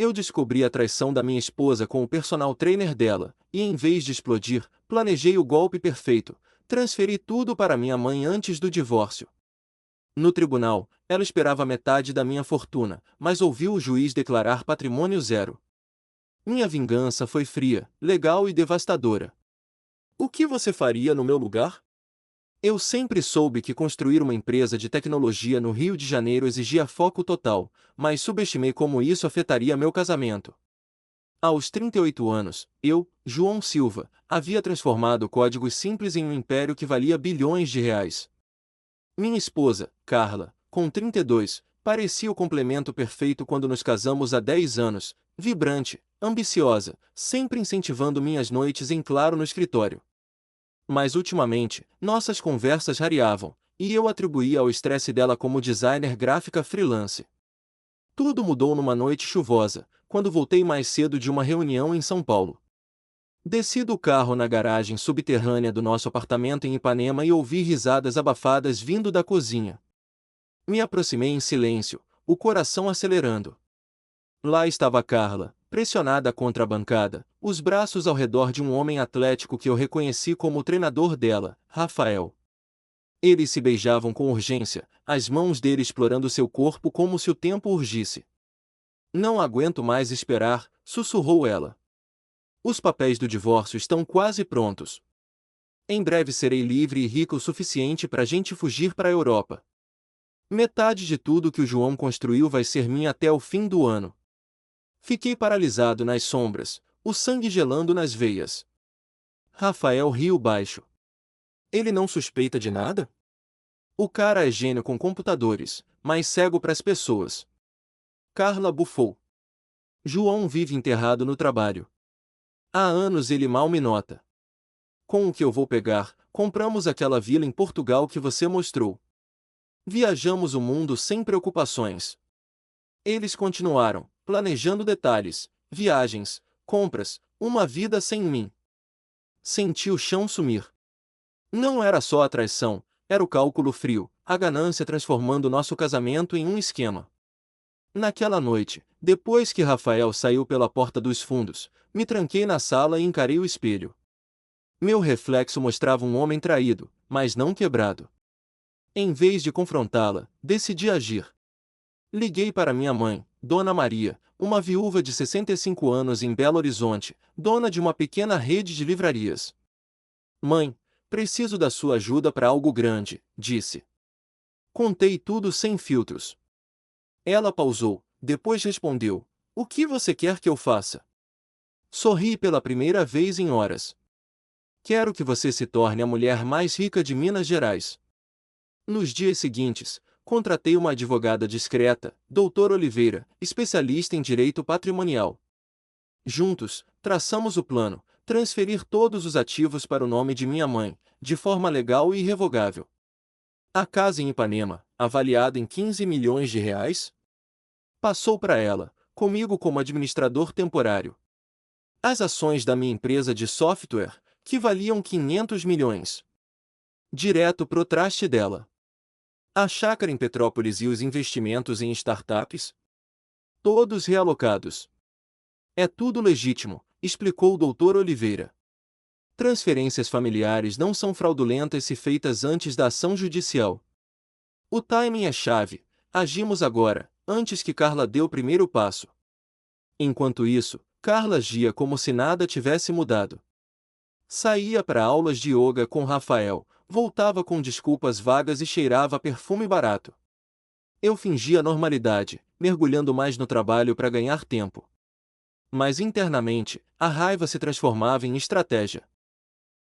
Eu descobri a traição da minha esposa com o personal trainer dela, e em vez de explodir, planejei o golpe perfeito. Transferi tudo para minha mãe antes do divórcio. No tribunal, ela esperava metade da minha fortuna, mas ouviu o juiz declarar patrimônio zero. Minha vingança foi fria, legal e devastadora. O que você faria no meu lugar? Eu sempre soube que construir uma empresa de tecnologia no Rio de Janeiro exigia foco total, mas subestimei como isso afetaria meu casamento. Aos 38 anos, eu, João Silva, havia transformado códigos simples em um império que valia bilhões de reais. Minha esposa, Carla, com 32, parecia o complemento perfeito quando nos casamos há 10 anos, vibrante, ambiciosa, sempre incentivando minhas noites em claro no escritório. Mas ultimamente, nossas conversas rareavam, e eu atribuía ao estresse dela como designer gráfica freelance. Tudo mudou numa noite chuvosa, quando voltei mais cedo de uma reunião em São Paulo. Desci do carro na garagem subterrânea do nosso apartamento em Ipanema e ouvi risadas abafadas vindo da cozinha. Me aproximei em silêncio, o coração acelerando. Lá estava Carla, pressionada contra a bancada, os braços ao redor de um homem atlético que eu reconheci como o treinador dela, Rafael. Eles se beijavam com urgência, as mãos dele explorando seu corpo como se o tempo urgisse. Não aguento mais esperar, sussurrou ela. Os papéis do divórcio estão quase prontos. Em breve serei livre e rica o suficiente para a gente fugir para a Europa. Metade de tudo que o João construiu vai ser minha até o fim do ano. Fiquei paralisado nas sombras, o sangue gelando nas veias. Rafael riu baixo. Ele não suspeita de nada? O cara é gênio com computadores, mas cego para as pessoas. Carla bufou. João vive enterrado no trabalho. Há anos ele mal me nota. Com o que eu vou pegar, compramos aquela vila em Portugal que você mostrou. Viajamos o mundo sem preocupações. Eles continuaram, planejando detalhes, viagens, compras, uma vida sem mim. Senti o chão sumir. Não era só a traição, era o cálculo frio, a ganância transformando nosso casamento em um esquema. Naquela noite, depois que Rafael saiu pela porta dos fundos, me tranquei na sala e encarei o espelho. Meu reflexo mostrava um homem traído, mas não quebrado. Em vez de confrontá-la, decidi agir. Liguei para minha mãe, Dona Maria, uma viúva de 65 anos em Belo Horizonte, dona de uma pequena rede de livrarias. Mãe, preciso da sua ajuda para algo grande, disse. Contei tudo sem filtros. Ela pausou, depois respondeu: O que você quer que eu faça? Sorri pela primeira vez em horas. Quero que você se torne a mulher mais rica de Minas Gerais. Nos dias seguintes, contratei uma advogada discreta, Doutor Oliveira, especialista em direito patrimonial. Juntos, traçamos o plano, transferir todos os ativos para o nome de minha mãe, de forma legal e irrevogável. A casa em Ipanema, avaliada em 15 milhões de reais, passou para ela, comigo como administrador temporário. As ações da minha empresa de software, que valiam 500 milhões. Direto pro traste dela. A chácara em Petrópolis e os investimentos em startups? Todos realocados. É tudo legítimo, explicou o Dr. Oliveira. Transferências familiares não são fraudulentas se feitas antes da ação judicial. O timing é chave, agimos agora, antes que Carla dê o primeiro passo. Enquanto isso, Carla agia como se nada tivesse mudado. Saía para aulas de yoga com Rafael, voltava com desculpas vagas e cheirava a perfume barato. Eu fingia normalidade, mergulhando mais no trabalho para ganhar tempo. Mas internamente, a raiva se transformava em estratégia.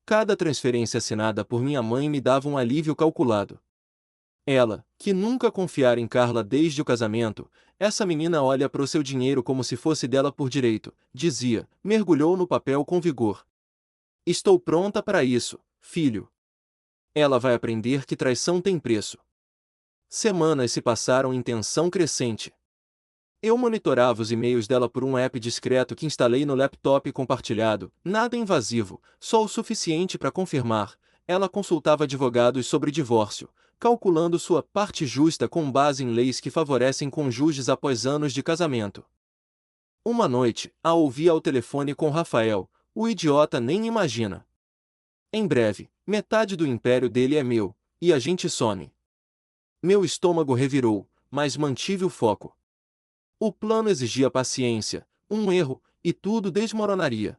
Cada transferência assinada por minha mãe me dava um alívio calculado. Ela, que nunca confiara em Carla desde o casamento, essa menina olha para o seu dinheiro como se fosse dela por direito, dizia, mergulhou no papel com vigor. Estou pronta para isso, filho. Ela vai aprender que traição tem preço. Semanas se passaram em tensão crescente. Eu monitorava os e-mails dela por um app discreto que instalei no laptop compartilhado, nada invasivo, só o suficiente para confirmar. Ela consultava advogados sobre divórcio, calculando sua parte justa com base em leis que favorecem cônjuges após anos de casamento. Uma noite, a ouvi ao telefone com Rafael, o idiota nem imagina. Em breve, metade do império dele é meu, e a gente some. Meu estômago revirou, mas mantive o foco. O plano exigia paciência, um erro, e tudo desmoronaria.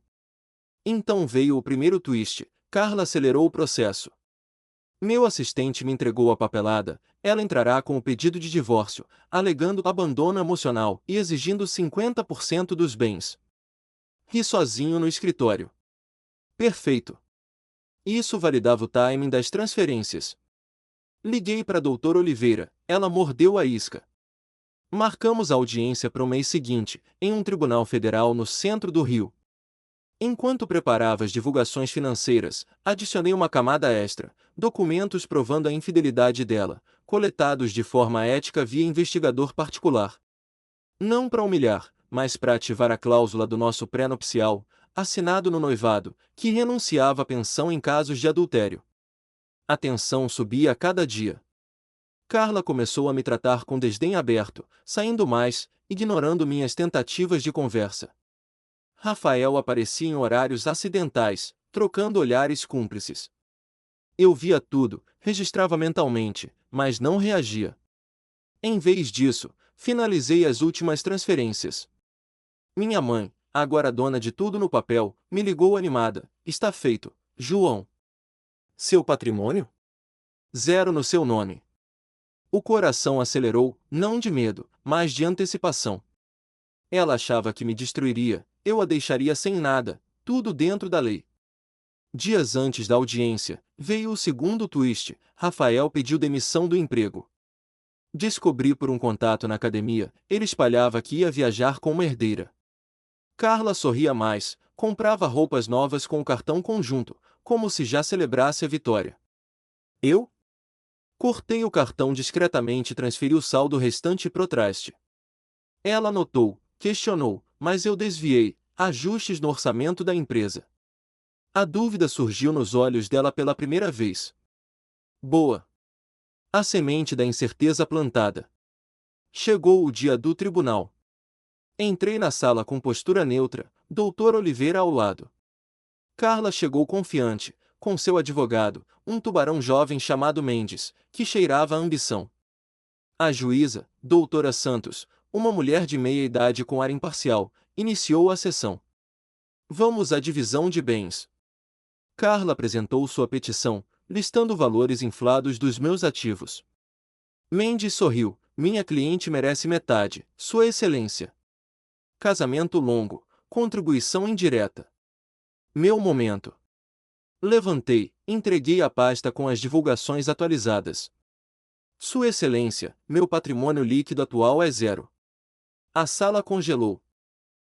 Então veio o primeiro twist, Carla acelerou o processo. Meu assistente me entregou a papelada, ela entrará com o pedido de divórcio, alegando abandono emocional e exigindo 50% dos bens. Ri sozinho no escritório. Perfeito. Isso validava o timing das transferências. Liguei para a doutora Oliveira, ela mordeu a isca. Marcamos a audiência para o mês seguinte, em um tribunal federal no centro do Rio. Enquanto preparava as divulgações financeiras, adicionei uma camada extra, documentos provando a infidelidade dela, coletados de forma ética via investigador particular. Não para humilhar, mas para ativar a cláusula do nosso pré-nupcial, assinado no noivado, que renunciava à pensão em casos de adultério. A tensão subia a cada dia. Carla começou a me tratar com desdém aberto, saindo mais, ignorando minhas tentativas de conversa. Rafael aparecia em horários acidentais, trocando olhares cúmplices. Eu via tudo, registrava mentalmente, mas não reagia. Em vez disso, finalizei as últimas transferências. Minha mãe, agora dona de tudo no papel, me ligou animada. Está feito, João. Seu patrimônio? Zero no seu nome. O coração acelerou, não de medo, mas de antecipação. Ela achava que me destruiria, eu a deixaria sem nada, tudo dentro da lei. Dias antes da audiência, veio o segundo twist, Rafael pediu demissão do emprego. Descobri por um contato na academia, ele espalhava que ia viajar com uma herdeira. Carla sorria mais, comprava roupas novas com o cartão conjunto, como se já celebrasse a vitória. Eu? Cortei o cartão discretamente e transferi o saldo restante pro traste. Ela notou, questionou, mas eu desviei, ajustes no orçamento da empresa. A dúvida surgiu nos olhos dela pela primeira vez. Boa. A semente da incerteza plantada. Chegou o dia do tribunal. Entrei na sala com postura neutra, doutor Oliveira ao lado. Carla chegou confiante, com seu advogado, um tubarão jovem chamado Mendes, que cheirava a ambição. A juíza, doutora Santos, uma mulher de meia idade com ar imparcial, iniciou a sessão. Vamos à divisão de bens. Carla apresentou sua petição, listando valores inflados dos meus ativos. Mendes sorriu, minha cliente merece metade, Sua Excelência. Casamento longo, contribuição indireta. Meu momento. Levantei, entreguei a pasta com as divulgações atualizadas. Sua Excelência, meu patrimônio líquido atual é zero. A sala congelou.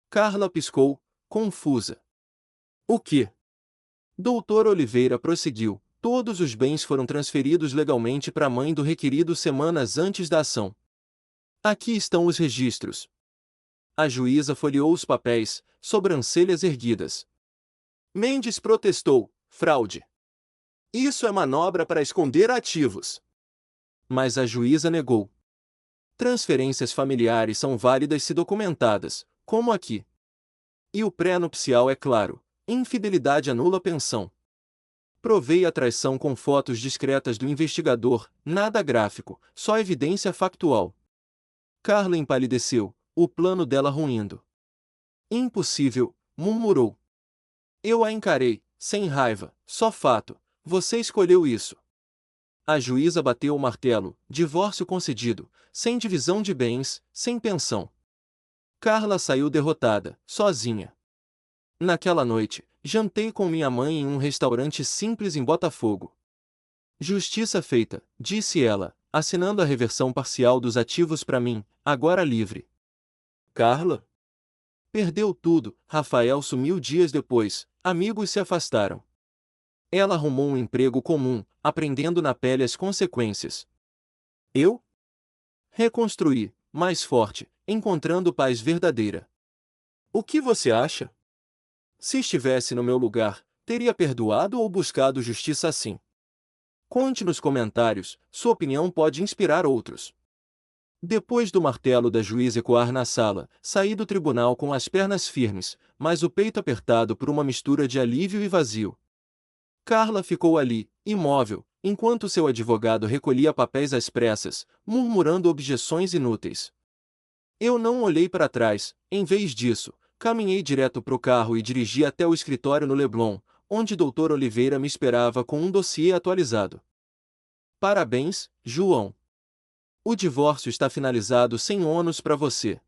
Carla piscou, confusa. O quê? Doutor Oliveira prosseguiu. Todos os bens foram transferidos legalmente para a mãe do requerido semanas antes da ação. Aqui estão os registros. A juíza folheou os papéis, sobrancelhas erguidas. Mendes protestou, fraude. Isso é manobra para esconder ativos. Mas a juíza negou. Transferências familiares são válidas se documentadas, como aqui. E o pré-nupcial é claro, infidelidade anula pensão. Provei a traição com fotos discretas do investigador, nada gráfico, só evidência factual. Carla empalideceu, o plano dela ruindo. Impossível, murmurou. Eu a encarei, sem raiva, só fato, você escolheu isso. A juíza bateu o martelo, divórcio concedido, sem divisão de bens, sem pensão. Carla saiu derrotada, sozinha. Naquela noite, jantei com minha mãe em um restaurante simples em Botafogo. Justiça feita, disse ela, assinando a reversão parcial dos ativos para mim, agora livre. Carla? Perdeu tudo, Rafael sumiu dias depois, amigos se afastaram. Ela arrumou um emprego comum, aprendendo na pele as consequências. Eu? Reconstruí, mais forte, encontrando paz verdadeira. O que você acha? Se estivesse no meu lugar, teria perdoado ou buscado justiça assim? Conte nos comentários, sua opinião pode inspirar outros. Depois do martelo da juíza ecoar na sala, saí do tribunal com as pernas firmes, mas o peito apertado por uma mistura de alívio e vazio. Carla ficou ali, imóvel, enquanto seu advogado recolhia papéis às pressas, murmurando objeções inúteis. Eu não olhei para trás, em vez disso, caminhei direto para o carro e dirigi até o escritório no Leblon, onde Dr. Oliveira me esperava com um dossiê atualizado. Parabéns, João. O divórcio está finalizado sem ônus para você.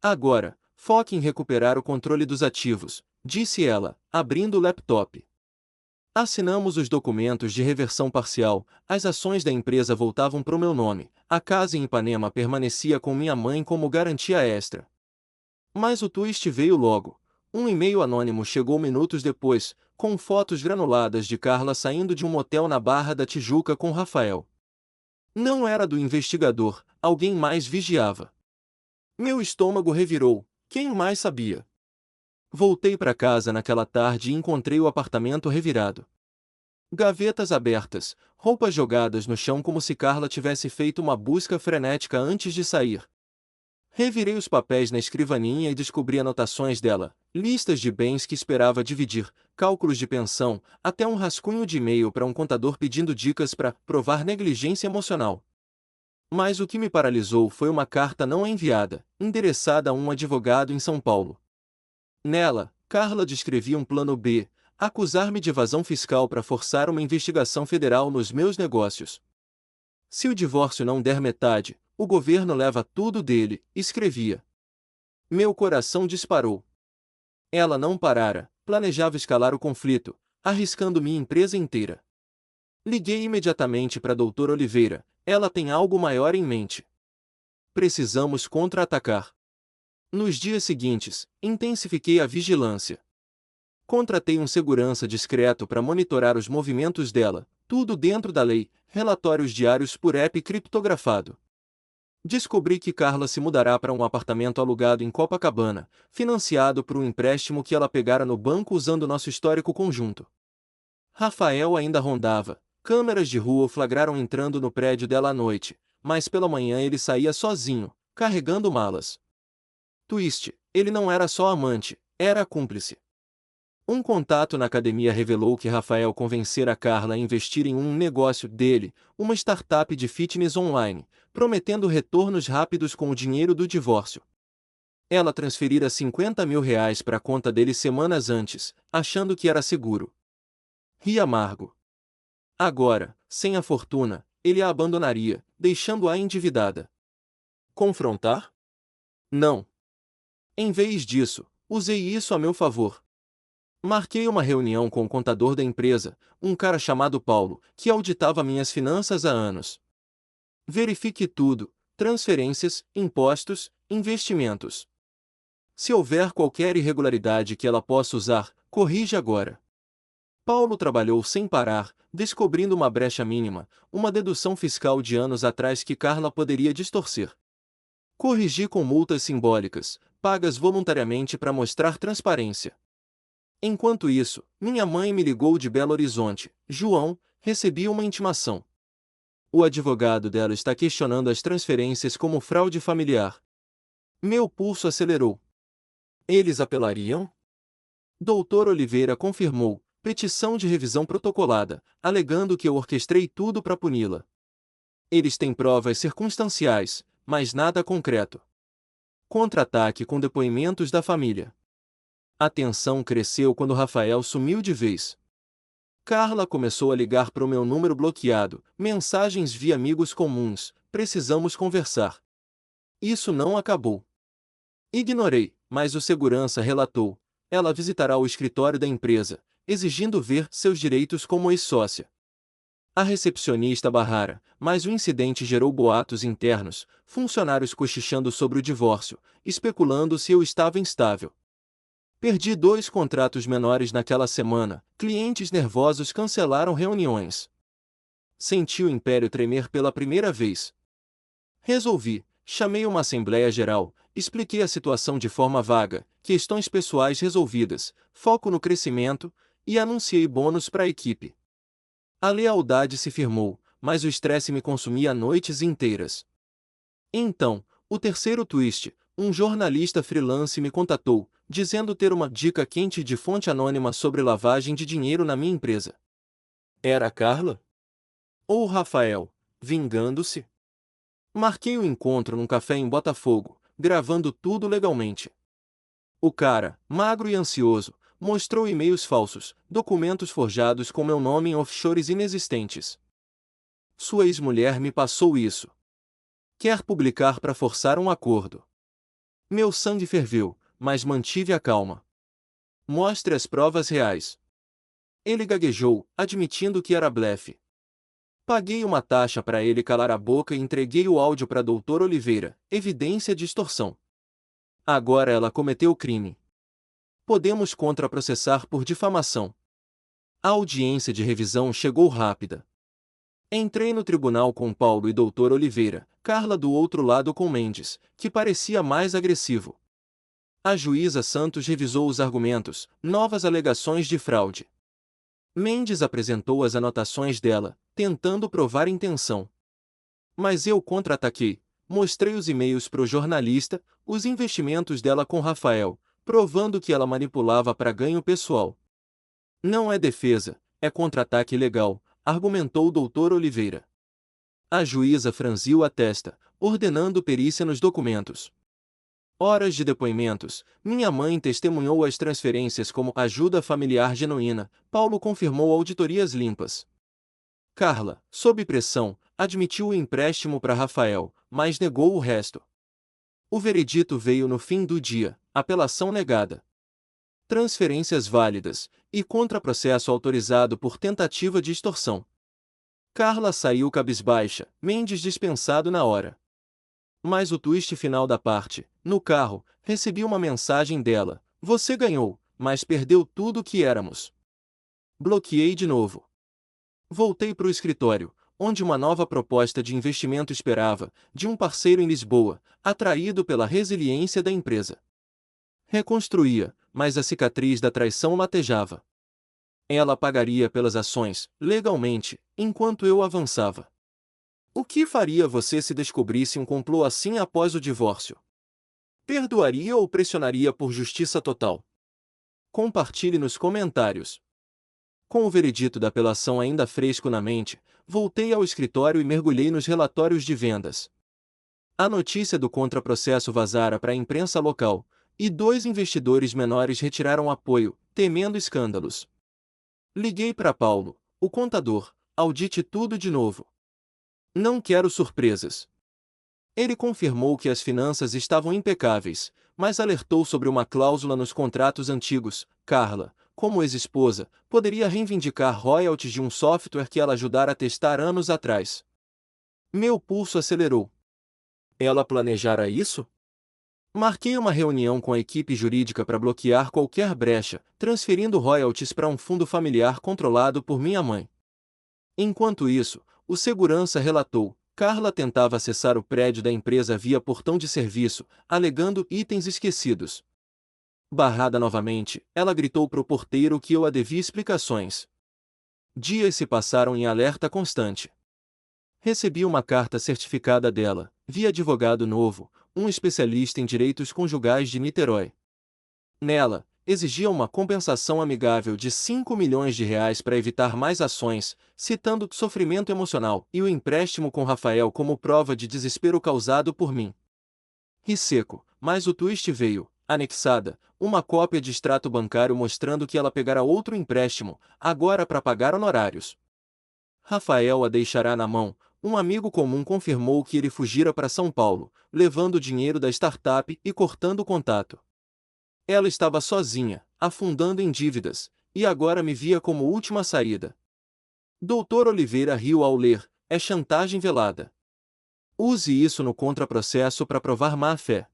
Agora, foque em recuperar o controle dos ativos, disse ela, abrindo o laptop. Assinamos os documentos de reversão parcial, as ações da empresa voltavam para o meu nome, a casa em Ipanema permanecia com minha mãe como garantia extra. Mas o twist veio logo. Um e-mail anônimo chegou minutos depois, com fotos granuladas de Carla saindo de um motel na Barra da Tijuca com Rafael. Não era do investigador, alguém mais vigiava. Meu estômago revirou, quem mais sabia? Voltei para casa naquela tarde e encontrei o apartamento revirado. Gavetas abertas, roupas jogadas no chão como se Carla tivesse feito uma busca frenética antes de sair. Revirei os papéis na escrivaninha e descobri anotações dela, listas de bens que esperava dividir, cálculos de pensão, até um rascunho de e-mail para um contador pedindo dicas para provar negligência emocional. Mas o que me paralisou foi uma carta não enviada, endereçada a um advogado em São Paulo. Nela, Carla descrevia um plano B, acusar-me de evasão fiscal para forçar uma investigação federal nos meus negócios. Se o divórcio não der metade, o governo leva tudo dele, escrevia. Meu coração disparou. Ela não parara, planejava escalar o conflito, arriscando minha empresa inteira. Liguei imediatamente para Dr. Oliveira, ela tem algo maior em mente. Precisamos contra-atacar. Nos dias seguintes, intensifiquei a vigilância. Contratei um segurança discreto para monitorar os movimentos dela, tudo dentro da lei, relatórios diários por app criptografado. Descobri que Carla se mudará para um apartamento alugado em Copacabana, financiado por um empréstimo que ela pegara no banco usando nosso histórico conjunto. Rafael ainda rondava, câmeras de rua o flagraram entrando no prédio dela à noite, mas pela manhã ele saía sozinho, carregando malas. Twist, ele não era só amante, era cúmplice. Um contato na academia revelou que Rafael convencera Carla a investir em um negócio dele, uma startup de fitness online, prometendo retornos rápidos com o dinheiro do divórcio. Ela transferira R$ 50 mil para a conta dele semanas antes, achando que era seguro. Ri amargo. Agora, sem a fortuna, ele a abandonaria, deixando-a endividada. Confrontar? Não. Em vez disso, usei isso a meu favor. Marquei uma reunião com o contador da empresa, um cara chamado Paulo, que auditava minhas finanças há anos. Verifique tudo, transferências, impostos, investimentos. Se houver qualquer irregularidade que ela possa usar, corrija agora. Paulo trabalhou sem parar, descobrindo uma brecha mínima, uma dedução fiscal de anos atrás que Carla poderia distorcer. Corrigi com multas simbólicas, pagas voluntariamente para mostrar transparência. Enquanto isso, minha mãe me ligou de Belo Horizonte. João, recebi uma intimação. O advogado dela está questionando as transferências como fraude familiar. Meu pulso acelerou. Eles apelariam? Dr. Oliveira confirmou, petição de revisão protocolada, alegando que eu orquestrei tudo para puni-la. Eles têm provas circunstanciais, mas nada concreto. Contra-ataque com depoimentos da família. A tensão cresceu quando Rafael sumiu de vez. Carla começou a ligar para o meu número bloqueado, mensagens via amigos comuns, precisamos conversar. Isso não acabou. Ignorei, mas o segurança relatou, ela visitará o escritório da empresa, exigindo ver seus direitos como ex-sócia. A recepcionista barrara, mas o incidente gerou boatos internos, funcionários cochichando sobre o divórcio, especulando se eu estava instável. Perdi 2 contratos menores naquela semana, clientes nervosos cancelaram reuniões. Senti o império tremer pela primeira vez. Resolvi, chamei uma assembleia geral, expliquei a situação de forma vaga, questões pessoais resolvidas, foco no crescimento, e anunciei bônus para a equipe. A lealdade se firmou, mas o estresse me consumia noites inteiras. Então, o terceiro twist, um jornalista freelance me contatou, dizendo ter uma dica quente de fonte anônima sobre lavagem de dinheiro na minha empresa. Era a Carla? Ou o Rafael, vingando-se? Marquei o encontro num café em Botafogo, gravando tudo legalmente. O cara, magro e ansioso, mostrou e-mails falsos, documentos forjados com meu nome em offshores inexistentes. Sua ex-mulher me passou isso. Quer publicar para forçar um acordo. Meu sangue ferveu, mas mantive a calma. Mostre as provas reais. Ele gaguejou, admitindo que era blefe. Paguei uma taxa para ele calar a boca e entreguei o áudio para Dr. Oliveira, evidência de extorsão. Agora ela cometeu o crime. Podemos contraprocessar por difamação. A audiência de revisão chegou rápida. Entrei no tribunal com Paulo e Dr. Oliveira, Carla do outro lado com Mendes, que parecia mais agressivo. A juíza Santos revisou os argumentos, novas alegações de fraude. Mendes apresentou as anotações dela, tentando provar intenção. Mas eu contra-ataquei, mostrei os e-mails pro jornalista, os investimentos dela com Rafael, provando que ela manipulava para ganho pessoal. Não é defesa, é contra-ataque legal, argumentou o Dr. Oliveira. A juíza franziu a testa, ordenando perícia nos documentos. Horas de depoimentos, minha mãe testemunhou as transferências como ajuda familiar genuína, Paulo confirmou auditorias limpas. Carla, sob pressão, admitiu o empréstimo para Rafael, mas negou o resto. O veredito veio no fim do dia, apelação negada. Transferências válidas, e contraprocesso autorizado por tentativa de extorsão. Carla saiu cabisbaixa, Mendes dispensado na hora. Mas o twist final da parte, no carro, recebi uma mensagem dela: você ganhou, mas perdeu tudo o que éramos. Bloqueei de novo. Voltei para o escritório, onde uma nova proposta de investimento esperava, de um parceiro em Lisboa, atraído pela resiliência da empresa. Reconstruía, mas a cicatriz da traição latejava. Ela pagaria pelas ações, legalmente, enquanto eu avançava. O que faria você se descobrisse um complô assim após o divórcio? Perdoaria ou pressionaria por justiça total? Compartilhe nos comentários. Com o veredito da apelação ainda fresco na mente, voltei ao escritório e mergulhei nos relatórios de vendas. A notícia do contraprocesso vazara para a imprensa local, e 2 investidores menores retiraram apoio, temendo escândalos. Liguei para Paulo, o contador, audite tudo de novo. Não quero surpresas. Ele confirmou que as finanças estavam impecáveis, mas alertou sobre uma cláusula nos contratos antigos. Carla, como ex-esposa, poderia reivindicar royalties de um software que ela ajudara a testar anos atrás. Meu pulso acelerou. Ela planejara isso? Marquei uma reunião com a equipe jurídica para bloquear qualquer brecha, transferindo royalties para um fundo familiar controlado por minha mãe. Enquanto isso, o segurança relatou: Carla tentava acessar o prédio da empresa via portão de serviço, alegando itens esquecidos. Barrada novamente, ela gritou para o porteiro que eu a devia explicações. Dias se passaram em alerta constante. Recebi uma carta certificada dela, via advogado novo, um especialista em direitos conjugais de Niterói. Nela, exigia uma compensação amigável de R$ 5 milhões para evitar mais ações, citando sofrimento emocional e o empréstimo com Rafael como prova de desespero causado por mim. Ri seco, mas o twist veio, anexada, uma cópia de extrato bancário mostrando que ela pegara outro empréstimo, agora para pagar honorários. Rafael a deixará na mão. Um amigo comum confirmou que ele fugira para São Paulo, levando o dinheiro da startup e cortando o contato. Ela estava sozinha, afundando em dívidas, e agora me via como última saída. Dr. Oliveira riu ao ler: é chantagem velada. Use isso no contraprocesso para provar má-fé.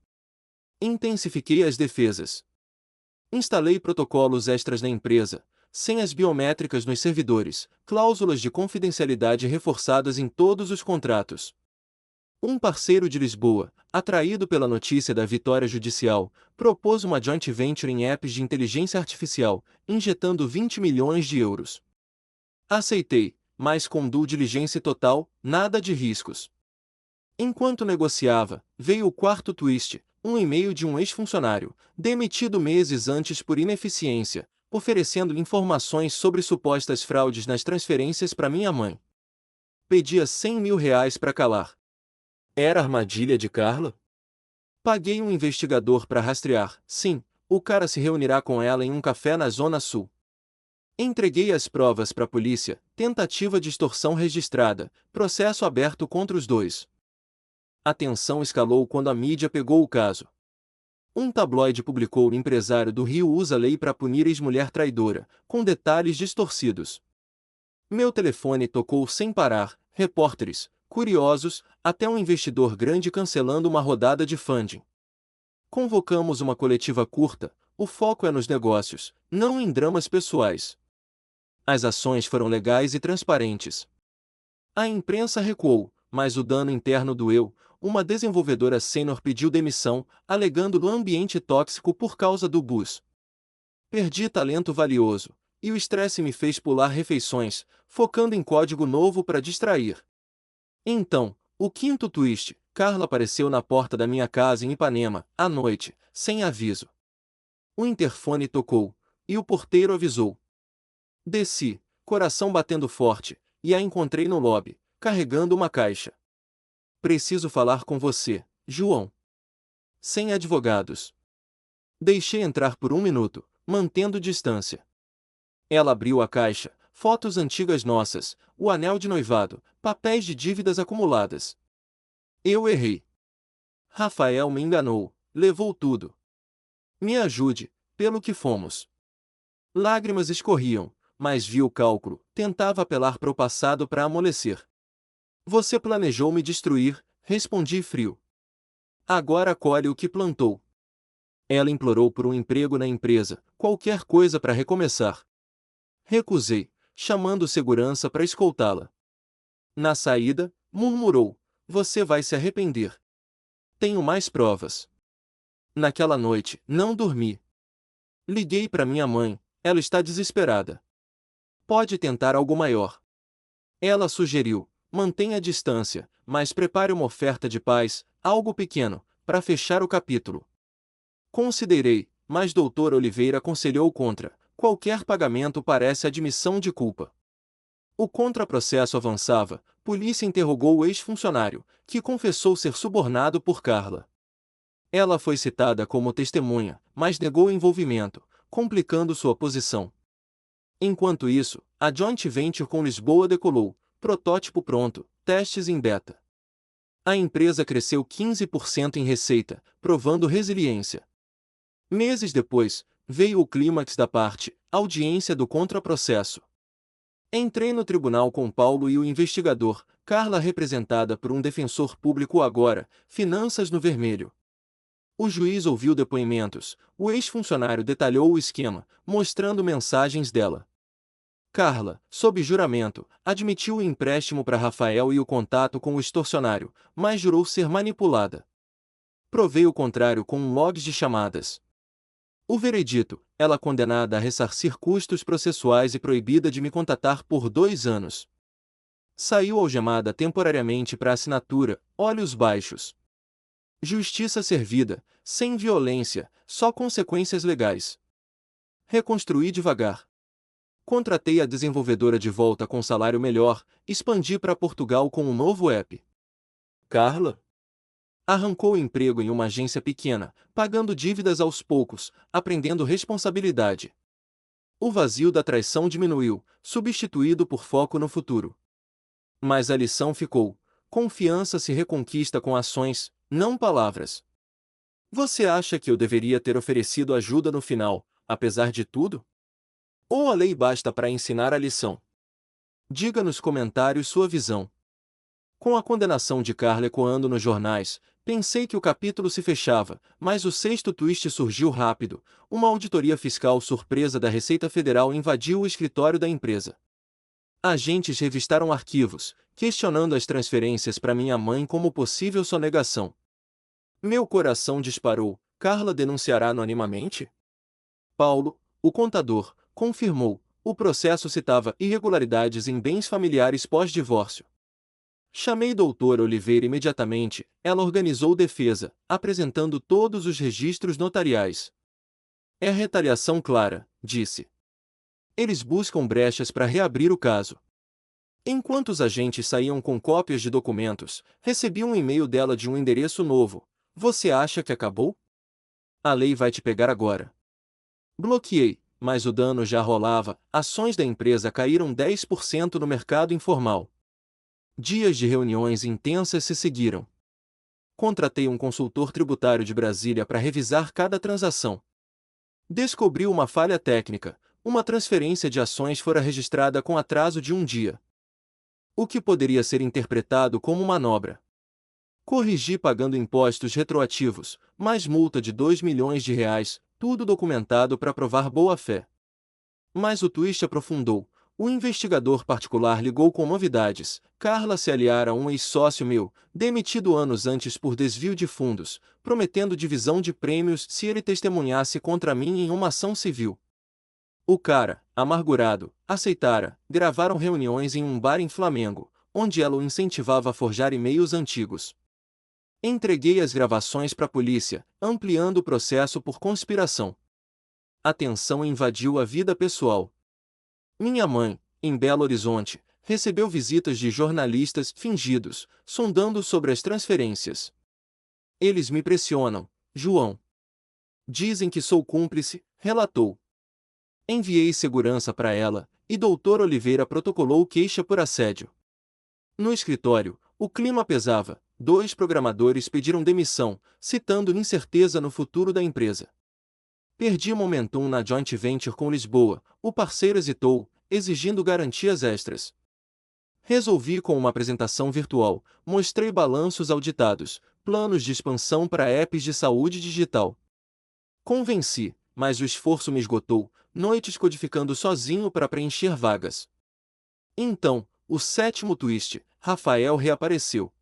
Intensifiquei as defesas. Instalei protocolos extras na empresa, senhas biométricas nos servidores, cláusulas de confidencialidade reforçadas em todos os contratos. Um parceiro de Lisboa, atraído pela notícia da vitória judicial, propôs uma joint venture em apps de inteligência artificial, injetando 20 milhões de euros. Aceitei, mas com due diligência total, nada de riscos. Enquanto negociava, veio o quarto twist, um e-mail de um ex-funcionário, demitido meses antes por ineficiência, oferecendo-lhe informações sobre supostas fraudes nas transferências para minha mãe. Pedia R$ 100.000 para calar. Era armadilha de Carla? Paguei um investigador para rastrear. Sim, o cara se reunirá com ela em um café na Zona Sul. Entreguei as provas para a polícia, tentativa de extorsão registrada, processo aberto contra os dois. A tensão escalou quando a mídia pegou o caso. Um tabloide publicou: empresário do Rio usa lei para punir ex-mulher traidora, com detalhes distorcidos. Meu telefone tocou sem parar, repórteres, curiosos, até um investidor grande cancelando uma rodada de funding. Convocamos uma coletiva curta, o foco é nos negócios, não em dramas pessoais. As ações foram legais e transparentes. A imprensa recuou, mas o dano interno doeu. Uma desenvolvedora sênior pediu demissão, alegando do ambiente tóxico por causa do bus. Perdi talento valioso, e o estresse me fez pular refeições, focando em código novo para distrair. Então, o quinto twist: Carla apareceu na porta da minha casa em Ipanema, à noite, sem aviso. O interfone tocou, e o porteiro avisou. Desci, coração batendo forte, e a encontrei no lobby, carregando uma caixa. Preciso falar com você, João. Sem advogados. Deixei entrar por 1 minuto, mantendo distância. Ela abriu a caixa, fotos antigas nossas, o anel de noivado, papéis de dívidas acumuladas. Eu errei. Rafael me enganou, levou tudo. Me ajude, pelo que fomos. Lágrimas escorriam, mas vi o cálculo, tentava apelar para o passado para amolecer. Você planejou me destruir, respondi frio. Agora colhe o que plantou. Ela implorou por um emprego na empresa, qualquer coisa para recomeçar. Recusei, chamando segurança para escoltá-la. Na saída, murmurou: você vai se arrepender. Tenho mais provas. Naquela noite, não dormi. Liguei para minha mãe, ela está desesperada. Pode tentar algo maior. Ela sugeriu: mantenha a distância, mas prepare uma oferta de paz, algo pequeno, para fechar o capítulo. Considerei, mas Dr. Oliveira aconselhou contra. Qualquer pagamento parece admissão de culpa. O contraprocesso avançava, polícia interrogou o ex-funcionário, que confessou ser subornado por Carla. Ela foi citada como testemunha, mas negou envolvimento, complicando sua posição. Enquanto isso, a joint venture com Lisboa decolou, protótipo pronto, testes em beta. A empresa cresceu 15% em receita, provando resiliência. Meses depois, veio o clímax da parte, audiência do contraprocesso. Entrei no tribunal com Paulo e o investigador, Carla representada por um defensor público agora, finanças no vermelho. O juiz ouviu depoimentos, o ex-funcionário detalhou o esquema, mostrando mensagens dela. Carla, sob juramento, admitiu o empréstimo para Rafael e o contato com o extorsionário, mas jurou ser manipulada. Provei o contrário com logs de chamadas. O veredito: ela condenada a ressarcir custos processuais e proibida de me contatar por 2 anos. Saiu algemada temporariamente para assinatura, olhos baixos. Justiça servida, sem violência, só consequências legais. Reconstruí devagar. Contratei a desenvolvedora de volta com salário melhor, expandi para Portugal com um novo app. Carla arrancou o emprego em uma agência pequena, pagando dívidas aos poucos, aprendendo responsabilidade. O vazio da traição diminuiu, substituído por foco no futuro. Mas a lição ficou: confiança se reconquista com ações, não palavras. Você acha que eu deveria ter oferecido ajuda no final, apesar de tudo? Ou a lei basta para ensinar a lição? Diga nos comentários sua visão. Com a condenação de Carla ecoando nos jornais, pensei que o capítulo se fechava, mas o sexto twist surgiu rápido. Uma auditoria fiscal surpresa da Receita Federal invadiu o escritório da empresa. Agentes revistaram arquivos, questionando as transferências para minha mãe como possível sonegação. Meu coração disparou: Carla denunciará anonimamente? Paulo, o contador, confirmou: o processo citava irregularidades em bens familiares pós-divórcio. Chamei doutora Oliveira imediatamente. Ela organizou defesa, apresentando todos os registros notariais. É retaliação clara, disse. Eles buscam brechas para reabrir o caso. Enquanto os agentes saíam com cópias de documentos, recebi um e-mail dela de um endereço novo. Você acha que acabou? A lei vai te pegar agora. Bloqueei, mas o dano já rolava. Ações da empresa caíram 10% no mercado informal. Dias de reuniões intensas se seguiram. Contratei um consultor tributário de Brasília para revisar cada transação. Descobri uma falha técnica. Uma transferência de ações fora registrada com atraso de um dia, o que poderia ser interpretado como manobra. Corrigi pagando impostos retroativos, mais multa de R$ 2 milhões, tudo documentado para provar boa-fé. Mas o twist aprofundou. O investigador particular ligou com novidades. Carla se aliara a um ex-sócio meu, demitido anos antes por desvio de fundos, prometendo divisão de prêmios se ele testemunhasse contra mim em uma ação civil. O cara, amargurado, aceitara. Gravaram reuniões em um bar em Flamengo, onde ela o incentivava a forjar e-mails antigos. Entreguei as gravações para a polícia, ampliando o processo por conspiração. A tensão invadiu a vida pessoal. Minha mãe, em Belo Horizonte, recebeu visitas de jornalistas fingidos, sondando sobre as transferências. Eles me pressionam, João. Dizem que sou cúmplice, relatou. Enviei segurança para ela, e Dr. Oliveira protocolou queixa por assédio. No escritório, o clima pesava. 2 programadores pediram demissão, citando incerteza no futuro da empresa. Perdi momentum na joint venture com Lisboa. O parceiro hesitou, exigindo garantias extras. Resolvi com uma apresentação virtual. Mostrei balanços auditados, planos de expansão para apps de saúde digital. Convenci, mas o esforço me esgotou. Noites codificando sozinho para preencher vagas. Então, o 7º twist, Rafael reapareceu.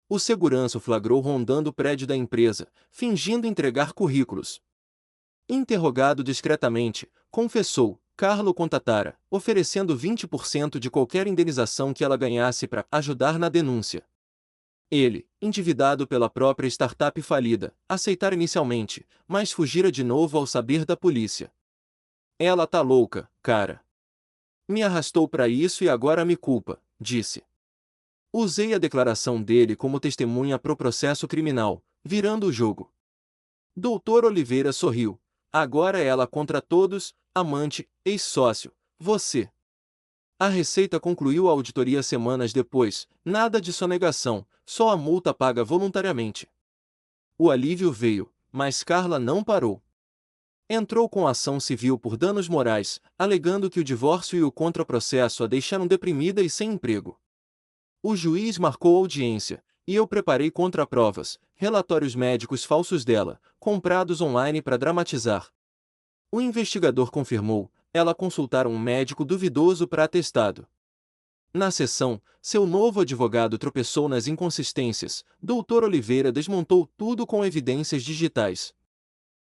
O segurança o flagrou rondando o prédio da empresa, fingindo entregar currículos. Interrogado discretamente, confessou, Carlo contatara, oferecendo 20% de qualquer indenização que ela ganhasse para ajudar na denúncia. Ele, endividado pela própria startup falida, aceitara inicialmente, mas fugira de novo ao saber da polícia. Ela tá louca, cara. Me arrastou para isso e agora me culpa, disse. Usei a declaração dele como testemunha pro processo criminal, virando o jogo. Doutor Oliveira sorriu. Agora é ela contra todos, amante, ex-sócio, você. A Receita concluiu a auditoria semanas depois, nada de sonegação, só a multa paga voluntariamente. O alívio veio, mas Carla não parou. Entrou com ação civil por danos morais, alegando que o divórcio e o contraprocesso a deixaram deprimida e sem emprego. O juiz marcou audiência, e eu preparei contraprovas, relatórios médicos falsos dela, comprados online para dramatizar. O investigador confirmou, ela consultara um médico duvidoso para atestado. Na sessão, seu novo advogado tropeçou nas inconsistências. Dr. Oliveira desmontou tudo com evidências digitais.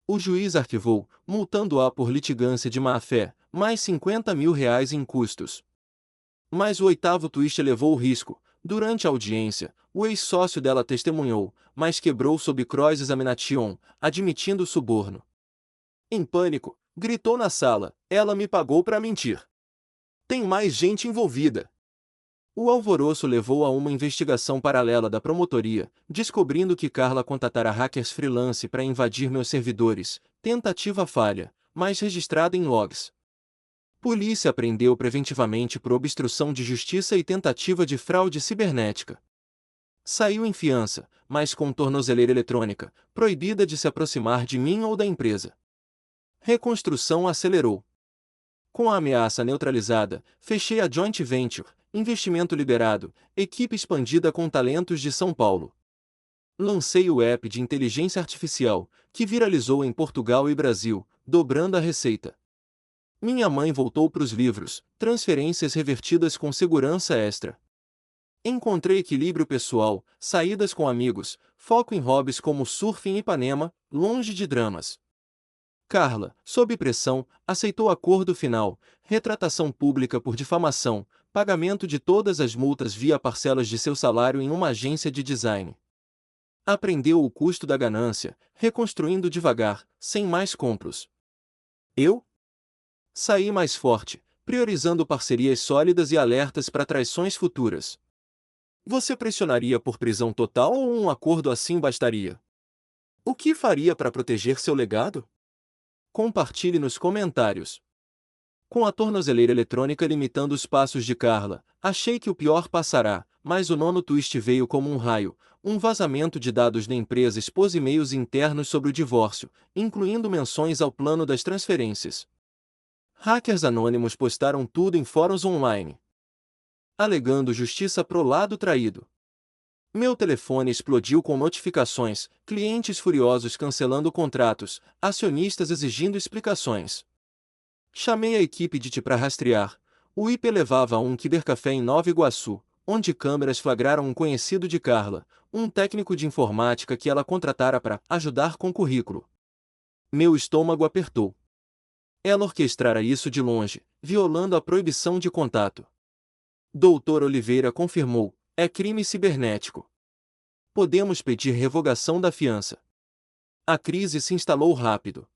O juiz arquivou, multando-a por litigância de má-fé, mais R$ 50 mil em custos. Mas o 8º twist levou o risco. Durante a audiência, o ex-sócio dela testemunhou, mas quebrou sob cross-examination, admitindo suborno. Em pânico, gritou na sala, ela me pagou para mentir. Tem mais gente envolvida. O alvoroço levou a uma investigação paralela da promotoria, descobrindo que Carla contatara hackers freelance para invadir meus servidores, tentativa falha, mas registrada em logs. Polícia prendeu preventivamente por obstrução de justiça e tentativa de fraude cibernética. Saiu em fiança, mas com tornozeleira eletrônica, proibida de se aproximar de mim ou da empresa. Reconstrução acelerou. Com a ameaça neutralizada, fechei a joint venture, investimento liberado, equipe expandida com talentos de São Paulo. Lancei o app de inteligência artificial, que viralizou em Portugal e Brasil, dobrando a receita. Minha mãe voltou para os livros, transferências revertidas com segurança extra. Encontrei equilíbrio pessoal, saídas com amigos, foco em hobbies como surf em Ipanema, longe de dramas. Carla, sob pressão, aceitou acordo final, retratação pública por difamação, pagamento de todas as multas via parcelas de seu salário em uma agência de design. Aprendeu o custo da ganância, reconstruindo devagar, sem mais compros. Eu? Saí mais forte, priorizando parcerias sólidas e alertas para traições futuras. Você pressionaria por prisão total ou um acordo assim bastaria? O que faria para proteger seu legado? Compartilhe nos comentários. Com a tornozeleira eletrônica limitando os passos de Carla, achei que o pior passará, mas o nono twist veio como um raio. Um vazamento de dados da empresa expôs e-mails internos sobre o divórcio, incluindo menções ao plano das transferências. Hackers anônimos postaram tudo em fóruns online, alegando justiça pro lado traído. Meu telefone explodiu com notificações, clientes furiosos cancelando contratos, acionistas exigindo explicações. Chamei a equipe de TI para rastrear. O IP levava a um cibercafé em Nova Iguaçu, onde câmeras flagraram um conhecido de Carla, um técnico de informática que ela contratara para ajudar com currículo. Meu estômago apertou. Ela orquestrara isso de longe, violando a proibição de contato. Doutor Oliveira confirmou, é crime cibernético. Podemos pedir revogação da fiança. A crise se instalou rápido.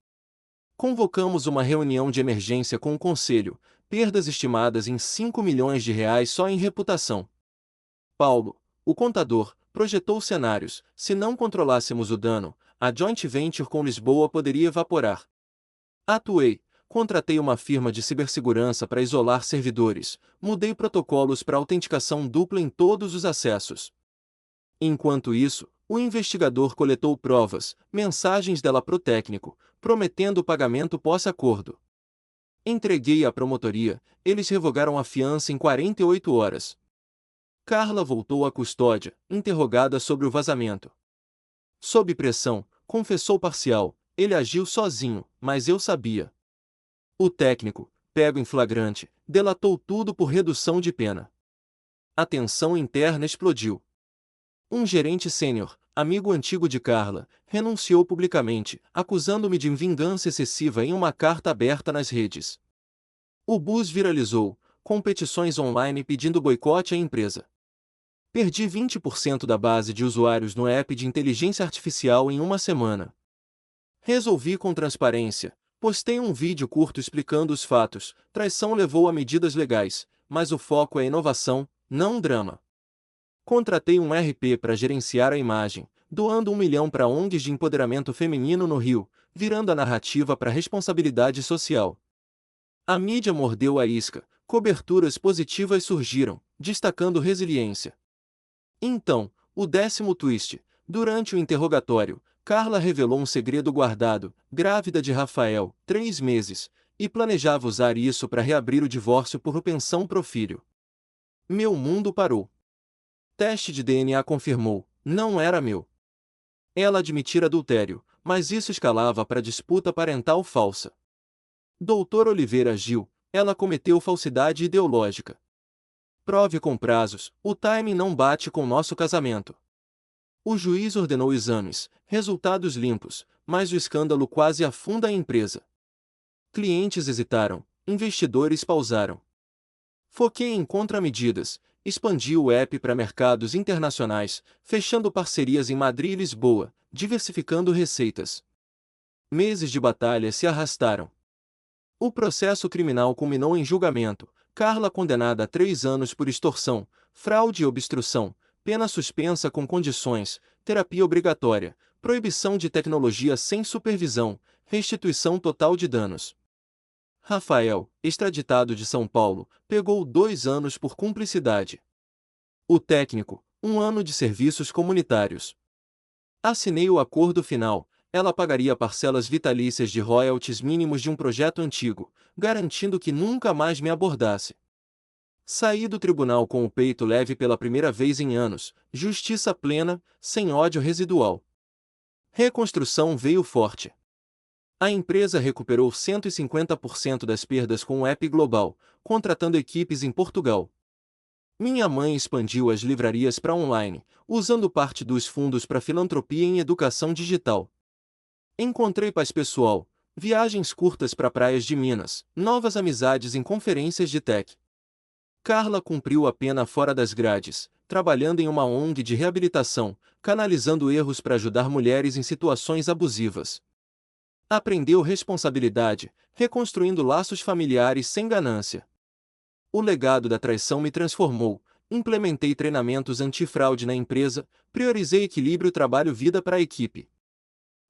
Convocamos uma reunião de emergência com o conselho, perdas estimadas em 5 milhões de reais só em reputação. Paulo, o contador, projetou cenários. Se não controlássemos o dano, a joint venture com Lisboa poderia evaporar. Atuei, contratei uma firma de cibersegurança para isolar servidores, mudei protocolos para autenticação dupla em todos os acessos. Enquanto isso, o investigador coletou provas, mensagens dela pro técnico, prometendo pagamento pós-acordo. Entreguei à promotoria, eles revogaram a fiança em 48 horas. Carla voltou à custódia, interrogada sobre o vazamento. Sob pressão, confessou parcial, ele agiu sozinho, mas eu sabia. O técnico, pego em flagrante, delatou tudo por redução de pena. A tensão interna explodiu. Um gerente sênior, amigo antigo de Carla, renunciou publicamente, acusando-me de vingança excessiva em uma carta aberta nas redes. O buzz viralizou, com petições online pedindo boicote à empresa. Perdi 20% da base de usuários no app de inteligência artificial em uma semana. Resolvi com transparência. Postei um vídeo curto explicando os fatos. Traição levou a medidas legais, mas o foco é inovação, não drama. Contratei um RP para gerenciar a imagem, doando 1 milhão para ONGs de empoderamento feminino no Rio, virando a narrativa para responsabilidade social. A mídia mordeu a isca, coberturas positivas surgiram, destacando resiliência. Então, o 10º twist. Durante o interrogatório, Carla revelou um segredo guardado, grávida de Rafael, 3 meses, e planejava usar isso para reabrir o divórcio por pensão pro filho. Meu mundo parou. Teste de DNA confirmou, não era meu. Ela admitira adultério, mas isso escalava para disputa parental falsa. Doutor Oliveira agiu, ela cometeu falsidade ideológica. Prove com prazos, o timing não bate com nosso casamento. O juiz ordenou exames, resultados limpos, mas o escândalo quase afunda a empresa. Clientes hesitaram, investidores pausaram. Foquei em contramedidas, expandi o app para mercados internacionais, fechando parcerias em Madrid e Lisboa, diversificando receitas. Meses de batalha se arrastaram. O processo criminal culminou em julgamento. Carla condenada a 3 anos por extorsão, fraude e obstrução, pena suspensa com condições, terapia obrigatória, proibição de tecnologia sem supervisão, restituição total de danos. Rafael, extraditado de São Paulo, pegou 2 anos por cumplicidade. O técnico, 1 ano de serviços comunitários. Assinei o acordo final. Ela pagaria parcelas vitalícias de royalties mínimos de um projeto antigo, garantindo que nunca mais me abordasse. Saí do tribunal com o peito leve pela primeira vez em anos, justiça plena, sem ódio residual. Reconstrução veio forte. A empresa recuperou 150% das perdas com o app global, contratando equipes em Portugal. Minha mãe expandiu as livrarias para online, usando parte dos fundos para filantropia em educação digital. Encontrei paz pessoal, Viagens curtas para praias de Minas, novas amizades em conferências de tech. Carla cumpriu a pena fora das grades, trabalhando em uma ONG de reabilitação, canalizando erros para ajudar mulheres em situações abusivas. Aprendeu responsabilidade, reconstruindo laços familiares sem ganância. O legado da traição me transformou. Implementei treinamentos antifraude na empresa, priorizei equilíbrio trabalho-vida para a equipe.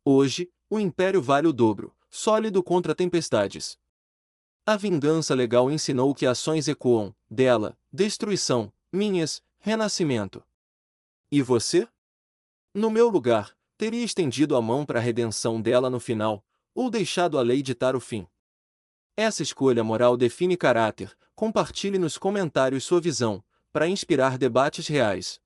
Hoje, o império vale o dobro, sólido contra tempestades. A vingança legal ensinou que ações ecoam, dela, destruição, minhas, renascimento. E você? No meu lugar, teria estendido a mão para a redenção dela no final, ou deixado a lei ditar o fim. Essa escolha moral define caráter. Compartilhe nos comentários sua visão, para inspirar debates reais.